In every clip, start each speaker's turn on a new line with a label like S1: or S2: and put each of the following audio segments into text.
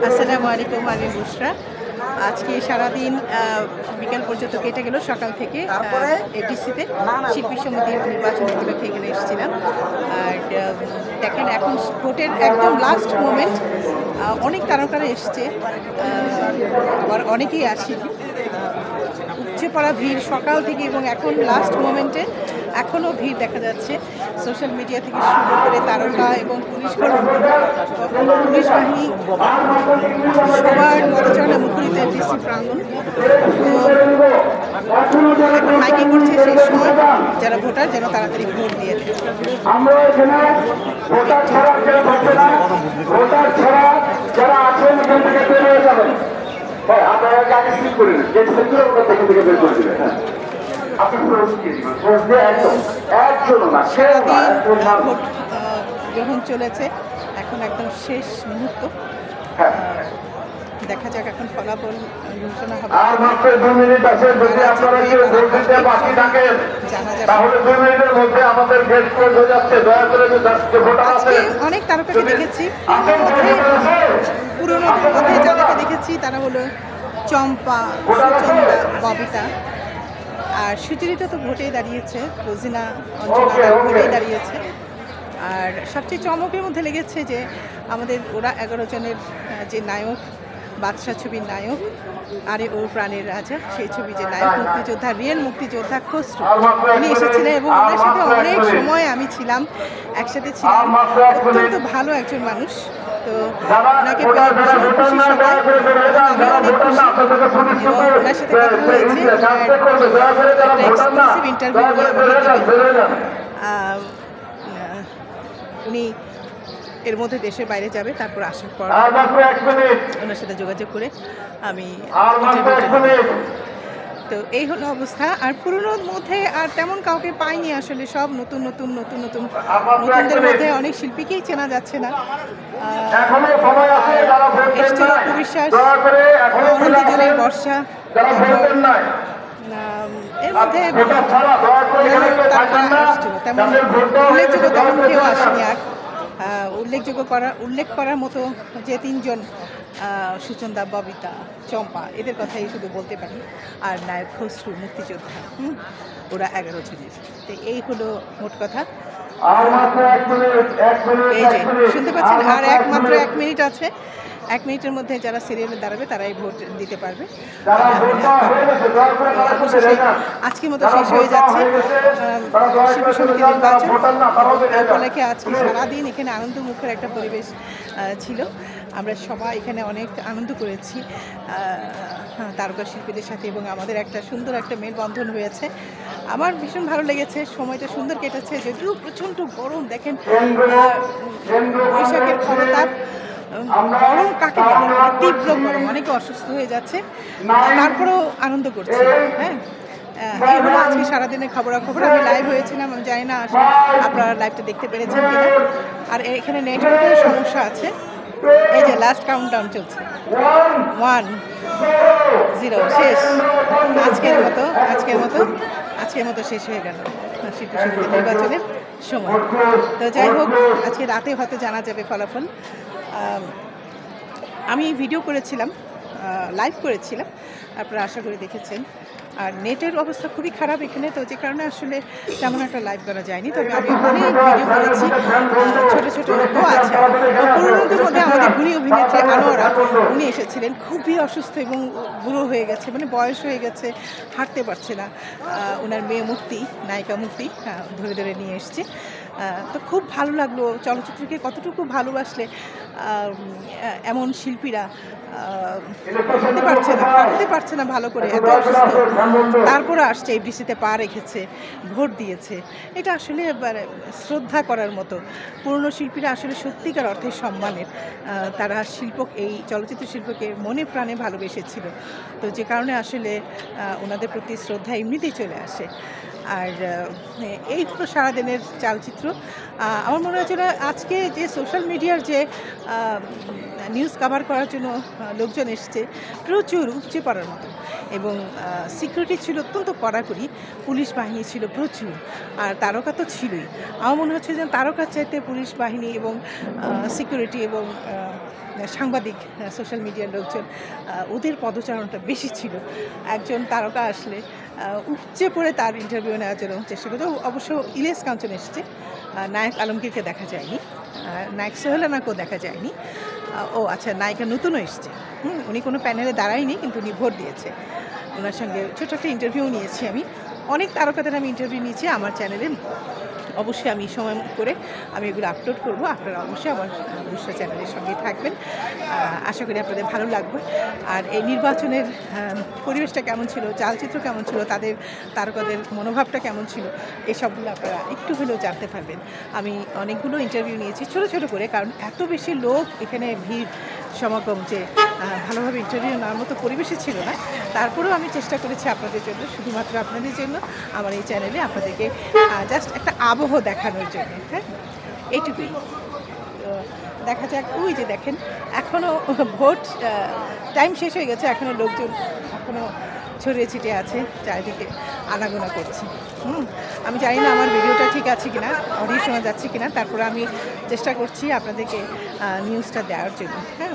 S1: আসসালামু আলাইকুম, আমি বুশরা। আজকে সারাদিন বিকেল পর্যন্ত কেটে গেল। সকাল থেকে এডিসিতে শিল্পী সমিতির নির্বাচন উপলক্ষে এখানে এসেছিলাম। আর দেখেন এখন ভোটের একদম লাস্ট মোমেন্ট, অনেক তারকারা এসছে, আবার অনেকেই আসেনি। উপচে পড়া ভিড় সকাল থেকে এবং এখন লাস্ট মোমেন্টে এখনও ভিড় দেখা যাচ্ছে। সোশ্যাল মিডিয়া থেকে শুরু করে তারকা এবং পুলিশ বাহিনী সবার পদচারণা মুখরিত ডিসি প্রাঙ্গণ। তো এখন মাইকিং করছে সেই সময় যারা ভোটার যেন তাড়াতাড়ি ভোট দিয়ে দেয়। ভোট গ্রহণ চলেছে, এখন একদম শেষ মুহূর্ত। দেখা যাক এখন ফলাফল ঘোষণা হবে। আজকে অনেক তারকাকে দেখেছি, পুরোনো মধ্যে যাদেরকে দেখেছি তারা হলো চম্পা, সুচন্দা, ববিতা। আর সুচরিতা তো ভোটেই দাঁড়িয়েছে, রোজিনা, অঞ্জনা ভোটেই দাঁড়িয়েছে। আর সবচেয়ে চমকের মধ্যে লেগেছে যে আমাদের ওরা 11 জনের যে নায়ক, বাদশা ছবির নায়ক, আরে ওর প্রাণের রাজা, সেই ছবি যে নায়ক, মুক্তিযোদ্ধা, রিয়েল মুক্তিযোদ্ধা খসরু, উনি এসেছিলেন এবং ওনার সাথে অনেক সময় আমি ছিলাম, একসাথে ছিলাম। অত্যন্ত ভালো একজন মানুষ। তো ওনাকে ভীষণ খুশি সবাই, আমি অনেক খুশি। এবং ওনার সাথে কথা হয়েছে, একটা এক্সক্লুসিভ ইন্টারভিউ উনি এর মধ্যে দেশের বাইরে যাবে, তারপর আসার পর ওনার সাথে যোগাযোগ করে আমি তো এই হলো অবস্থা। আর পুরনোর মধ্যে আর তেমন কাউকে পাইনি আসলে, সব নতুনদের মধ্যে অনেক শিল্পীকেই চেনা যাচ্ছে না। এসছিল অপবিশ্বাস, অনন্তজলের বর্ষা, এর মধ্যে তেমন উল্লেখযোগ্য তেমন কেউ আসেনি। আর উল্লেখ করার মতো যে 3 জন, সুচন্দা, ববিতা, চম্পা, এদের কথাই শুধু বলতে পারি। আর নায়ক খসরু, মুক্তিযোদ্ধা, ওরা 11 জনের। তো এই হলো মোট কথা। এই যে শুনতে পাচ্ছেন, আর মাত্র 1 মিনিট আছে। 1 মিনিটের মধ্যে যারা সিরিয়ালে দাঁড়াবে তারাই ভোট দিতে পারবে। আজকের মতো শেষ হয়ে যাচ্ছে শিল্পী সমিতির নির্বাচন উপলক্ষে। আজকে সারাদিন এখানে আনন্দমুখর একটা পরিবেশ ছিল। আমরা সবাই এখানে অনেক আনন্দ করেছি তারকা শিল্পীদের সাথে, এবং আমাদের একটা সুন্দর একটা মেলবন্ধন হয়েছে। আমার ভীষণ ভালো লেগেছে, সময়টা সুন্দর কেটেছে। যদিও প্রচণ্ড গরম, দেখেন বৈশাখের খরতাপ, গরম কাকে বলে, তীব্র গরম, অনেকে অসুস্থ হয়ে যাচ্ছে, তারপরেও আনন্দ করছে। হ্যাঁ, এই হলো আজকে সারাদিনের খবরাখবর। আমি লাইভ হয়েছিলাম, আমি জানি না আসলে আপনারা লাইভটা দেখতে পেরেছেন কিনা। আর এখানে নেটওয়ার্কের সমস্যা আছে। এই যে লাস্ট কাউন্টডাউন চলছে, 1, 0, শেষ। আজকের মতো শেষ হয়ে গেল শিল্পী সমিতির নির্বাচনের সময়। তো যাই হোক, আজকে রাতে হয়তো জানা যাবে ফলাফল। আমি ভিডিও করেছিলাম, লাইভ করেছিলাম, আপনারা আশা করি দেখেছেন। আর নেটের অবস্থা খুবই খারাপ এখানে, তো যে কারণে আসলে তেমন একটা লাইভ করা যায়নি। তবে আমি অনেক ভিডিও করেছি, ছোটো আছে। পুরোনোদের মধ্যে আমাদের গুণী অভিনেত্রী আনোয়ারা, উনি এসেছিলেন, খুবই অসুস্থ এবং বুড়ো হয়ে গেছে, মানে বয়স হয়ে গেছে, হাঁটতে পারছে না। ওনার মেয়ে মুক্তি, নায়িকা মুক্তি, ধরে নিয়ে এসছে। তো খুব ভালো লাগলো। চলচ্চিত্রকে কতটুকু ভালোবাসলে এমন শিল্পীরা হাঁটতে পারছে না ভালো করে, এত অসুস্থ, তারপরে আসছে এফডিসিতে পা রেখেছে, ভোট দিয়েছে। এটা আসলে শ্রদ্ধা করার মতো। পুরনো শিল্পীরা আসলে সত্যিকার অর্থে সম্মানের। তারা এই চলচ্চিত্র শিল্পকে মনে প্রাণে ভালোবেসেছিল। তো যে কারণে আসলে ওনাদের প্রতি শ্রদ্ধা এমনিতেই চলে আসে। আর এই হলো সারাদিনের চালচিত্র। আমার মনে হয়েছিল আজকে যে সোশ্যাল মিডিয়ার যে নিউজ কভার করার জন্য লোকজন এসছে প্রচুর উপচে পড়ার মতো, এবং সিকিউরিটি ছিল অত্যন্ত কড়াকড়ি, পুলিশ বাহিনী ছিল প্রচুর, আর তারকা তো ছিলই। আমার মনে হচ্ছে যে তারকার চাইতে পুলিশ বাহিনী এবং সিকিউরিটি এবং সাংবাদিক, সোশ্যাল মিডিয়ার লোকজন, ওদের পদচারণটা বেশি ছিল। একজন তারকা আসলে উপচে পড়ে তার ইন্টারভিউ নেওয়ার জন্য চেষ্টা করতে। অবশ্য ইলিয়াস কাঞ্চন এসছে, নায়ক আলমগীরকে দেখা যায়নি, নায়ক সোহেলানাকেও দেখা যায়নি। ও আচ্ছা, নায়িকা নতুনও এসছে। উনি কোনো প্যানেলে দাঁড়ায়নি, কিন্তু উনি ভোট দিয়েছে। ওনার সঙ্গে ছোটো একটা ইন্টারভিউ নিয়েছি আমি। অনেক তারকাদের আমি ইন্টারভিউ নিয়েছি আমার চ্যানেলে। অবশ্যই আমি সময় করে আমি এগুলো আপলোড করব। আপনারা অবশ্যই আমার বুসরা চ্যানেলের সঙ্গেই থাকবেন। আশা করি আপনাদের ভালো লাগবে। আর এই নির্বাচনের পরিবেশটা কেমন ছিল, চালচিত্র কেমন ছিল, তারকাদের মনোভাবটা কেমন ছিল, এসবগুলো আপনারা একটু হলেও জানতে পারবেন। আমি অনেকগুলো ইন্টারভিউ নিয়েছি ছোট ছোট করে, কারণ এত বেশি লোক এখানে ভিড় সমাগম যে ভালোভাবে ইন্টারভিউ নেওয়ার মতো পরিবেশে ছিল না। তারপরেও আমি চেষ্টা করেছি আপনাদের জন্য, শুধুমাত্র আপনাদের জন্য, আমার এই চ্যানেলে আপনাদেরকে জাস্ট একটা আবহ দেখানোর জন্য। হ্যাঁ, এইটুকুই। তো দেখা যাক। ওই যে দেখেন, এখনও ভোট টাইম শেষ হয়ে গেছে, এখনও লোকজন এখনও ছড়িয়ে ছিটিয়ে আছে, চারিদিকে আনাগোনা করছে। আমি জানি না আমার ভিডিওটা ঠিক আছে কিনা, অডিও শোনা যাচ্ছে কিনা, তারপরে আমি চেষ্টা করছি আপনাদেরকে নিউজটা দেওয়ার জন্য। হ্যাঁ,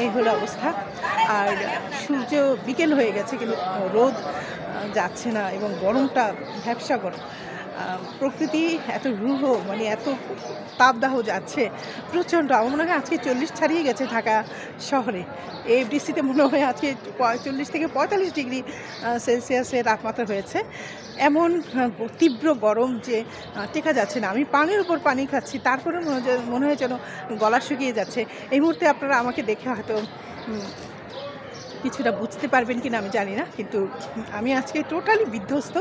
S1: এই হলো অবস্থা। আর সূর্য বিকেল হয়ে গেছে, কিন্তু রোদ যাচ্ছে না, এবং গরমটা ভ্যাপসা গরম। প্রকৃতি এত রূঢ়, মানে এত তাপদাহ যাচ্ছে প্রচণ্ড। আমার মনে হয় আজকে 40 ছাড়িয়ে গেছে ঢাকা শহরে। এফডিসিতে মনে হয় আজকে 40 থেকে 45 ডিগ্রি সেলসিয়াসের তাপমাত্রা হয়েছে। এমন তীব্র গরম যে টেকা যাচ্ছে না। আমি পানির উপর পানি খাচ্ছি, তারপরে মনে হয় যেন গলা শুকিয়ে যাচ্ছে। এই মুহূর্তে আপনারা আমাকে দেখে হয়তো কিছুটা বুঝতে পারবেন কিনা আমি জানি না, কিন্তু আমি আজকে টোটালি বিধ্বস্ত,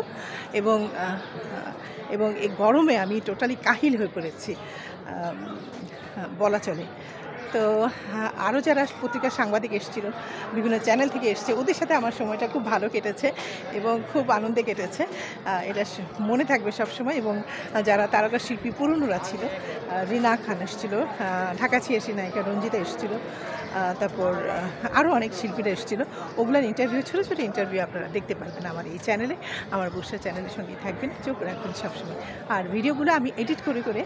S1: এবং এই গরমে আমি টোটালি কাহিল হয়ে পড়েছি বলা চলে। তো আরও যারা পত্রিকার সাংবাদিক এসেছিল, বিভিন্ন চ্যানেল থেকে এসছে, ওদের সাথে আমার সময়টা খুব ভালো কেটেছে এবং খুব আনন্দে কেটেছে। এটা মনে থাকবে সবসময়। এবং যারা তারকা শিল্পী পুরনোরা ছিল, রিনা খান এসেছিল, ঢাকা ছিয়াশি নায়িকা রঞ্জিতা এসেছিল, তারপর আরও অনেক শিল্পীরা এসেছিলো। ওগুলোর ইন্টারভিউ, ছোটো ছোটো ইন্টারভিউ আপনারা দেখতে পারবেন আমার এই চ্যানেলে, আমার বুসরা চ্যানেলের সঙ্গেই থাকবেন, চোখ রাখবেন সবসময়। আর ভিডিওগুলো আমি এডিট করে করে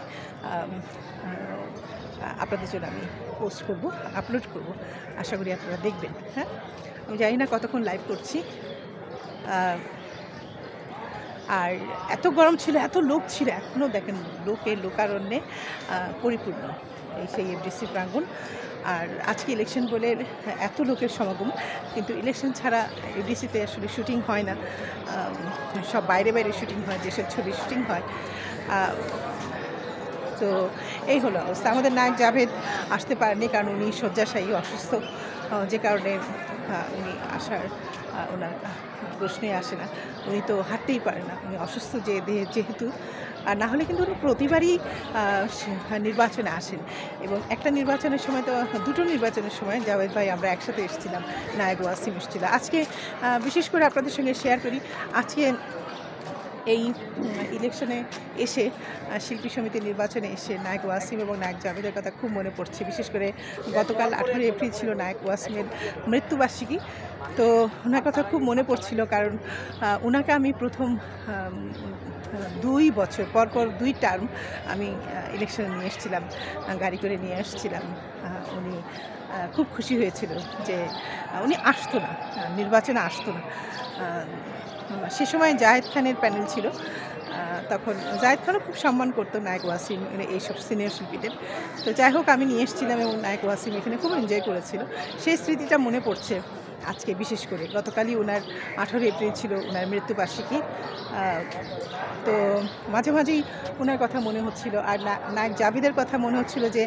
S1: আপনাদের জন্য আমি পোস্ট করব, আপলোড করব। আশা করি আপনারা দেখবেন। হ্যাঁ, আমি জানি না কতক্ষণ লাইভ করছি। আর এত গরম ছিল, এত লোক ছিল, এখনও দেখেন লোকারণ্যে পরিপূর্ণ এই সেই এফডিসি প্রাঙ্গণ। আর আজকে ইলেকশন বলে এত লোকের সমাগম, কিন্তু ইলেকশন ছাড়া এফডিসিতে আসলে শুটিং হয় না, সব বাইরে বাইরে শুটিং হয়, দেশের ছবি শুটিং হয়। তো এই হলো অবস্থা। আমাদের নায়ক জাভেদ আসতে পারেনি, কারণ উনি শয্যাশায়ী, অসুস্থ, যে কারণে উনি আসার ওনার প্রশ্নই আসে না। উনি তো হাঁটতেই পারে না, উনি অসুস্থ যেহেতু। আর না হলে কিন্তু উনি প্রতিবারই নির্বাচনে আসেন, এবং একটা নির্বাচনের সময় তো, দুটো নির্বাচনের সময় জাভেদ ভাই আমরা একসাথে এসেছিলাম, নায়ক ওয়াসিম এসেছিল। আজকে বিশেষ করে আপনাদের সঙ্গে শেয়ার করি, আজকে এই ইলেকশনে এসে, শিল্পী সমিতির নির্বাচনে এসে নায়ক ওয়াসিম এবং নায়ক জাভেদের কথা খুব মনে পড়ছে। বিশেষ করে গতকাল 18 এপ্রিল ছিল নায়ক ওয়াসিমের মৃত্যুবার্ষিকী। তো ওনার কথা খুব মনে পড়ছিল, কারণ ওনাকে আমি প্রথম 2 বছর পরপর 2 টার্ম আমি ইলেকশনে নিয়ে এসেছিলাম, গাড়ি করে নিয়ে এসেছিলাম। উনি খুব খুশি হয়েছিল যে উনি আসতো না, নির্বাচনে আসতো না। সে সময় জাহেদ খানের প্যানেল ছিল, তখন জাহেদ খানও খুব সম্মান করতো নায়ক ওয়াসিম এইসব সিনিয়র শিল্পীদের। তো যাই হোক, আমি নিয়ে এসেছিলাম এবং নায়ক ওয়াসিম এখানে খুব এনজয় করেছিল। সেই স্মৃতিটা মনে পড়ছে আজকে, বিশেষ করে গতকালই ওনার 18 এপ্রিল ছিল ওনার মৃত্যুবার্ষিকী। তো মাঝে মাঝেই ওনার কথা মনে হচ্ছিল, আর নায়ক জাভেদের কথা মনে হচ্ছিল যে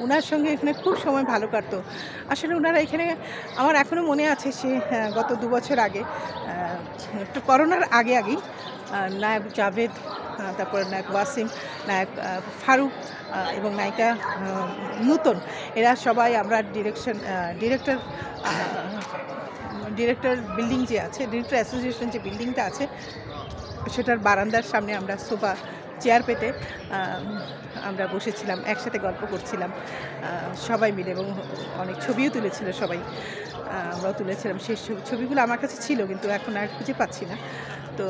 S1: ওনার সঙ্গে এখানে খুব সময় ভালো কাটতো। আসলে ওনারা এখানে, আমার এখনও মনে আছে, সে গত 2 বছর আগে, একটু করোনার আগেই নায়ক জাভেদ, তারপর নায়ক ওয়াসিম, নায়ক ফারুক এবং নায়িকা নূতন, এরা সবাই আমরা ডিরেক্টর ডিরেক্টর বিল্ডিং যে আছে, ডিরেক্টর অ্যাসোসিয়েশন যে বিল্ডিংটা আছে, সেটার বারান্দার সামনে আমরা সোফা চেয়ার পেতে আমরা বসেছিলাম, একসাথে গল্প করছিলাম সবাই মিলে, এবং অনেক ছবিও তুলেছিল সবাই, আমরাও তুলেছিলাম। সেই ছবিগুলো আমার কাছে ছিল, কিন্তু এখন আর খুঁজে পাচ্ছি না। তো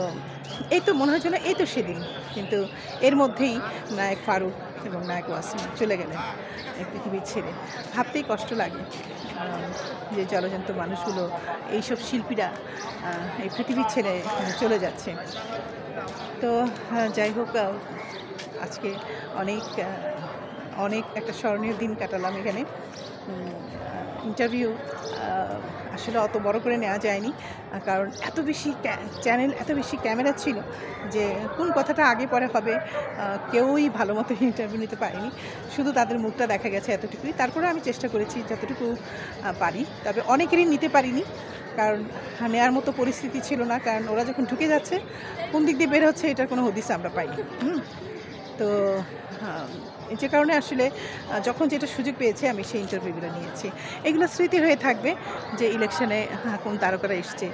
S1: এই তো মনে হয়েছিল এই তো সেদিন, কিন্তু এর মধ্যেই নায়ক ফারুক এবং নায়ক ওয়াসিম চলে গেলেন এই পৃথিবী ছেড়ে। ভাবতেই কষ্ট লাগে যে জলজন্ত মানুষগুলো, এইসব শিল্পীরা এই পৃথিবী ছেড়ে চলে যাচ্ছে। তো যাই হোক, আজকে অনেক একটা স্মরণীয় দিন কাটালাম এখানে। ইন্টারভিউ আসলে অত বড় করে নেওয়া যায়নি, কারণ এত বেশি চ্যানেল, এত বেশি ক্যামেরা ছিল যে কোন কথাটা আগে পরে হবে কেউই ভালো মতো ইন্টারভিউ নিতে পারেনি। শুধু তাদের মুখটা দেখা গেছে, এতটুকুই। তারপরে আমি চেষ্টা করেছি যতটুকু পারি, তবে অনেকেরই নিতে পারিনি, কারণ নেওয়ার মতো পরিস্থিতি ছিল না। কারণ ওরা যখন ঢুকে যাচ্ছে, কোন দিক দিয়ে বের হচ্ছে, এটার কোনো হদিস আমরা পাইনি। তো যে কারণে আসলে যখন যেটা সুযোগ পেয়েছে আমি সেই ইন্টারভিউগুলো নিয়েছি। এগুলো স্মৃতি হয়ে থাকবে যে ইলেকশনে কোন তারকারা এসছে,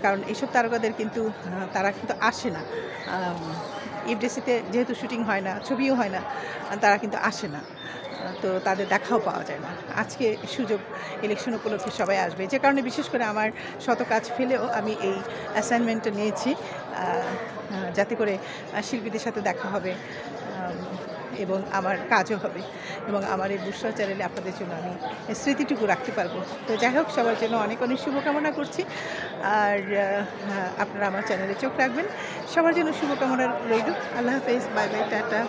S1: কারণ এইসব তারকাদের কিন্তু তারা কিন্তু আসে না। এফডিসিতে যেহেতু শুটিং হয় না, ছবিও হয় না, তারা কিন্তু আসে না, তো তাদের দেখাও পাওয়া যায় না। আজকে সুযোগ, ইলেকশন উপলক্ষে সবাই আসবে, যে কারণে বিশেষ করে আমার শত কাজ ফেলেও আমি এই অ্যাসাইনমেন্টটা নিয়েছি, যাতে করে শিল্পীদের সাথে দেখা হবে এবং আমার কাজও হবে, এবং আমার এই বুশরা চ্যানেলে আপনাদের জন্য আমি স্মৃতিটুকু রাখতে পারবো। তো যাই হোক, সবার জন্য অনেক অনেক শুভকামনা করছি, আর আপনারা আমার চ্যানেলে চোখ রাখবেন। সবার জন্য শুভকামনা রইল। আল্লাহ হাফেজ, বাই বাই, টাটা।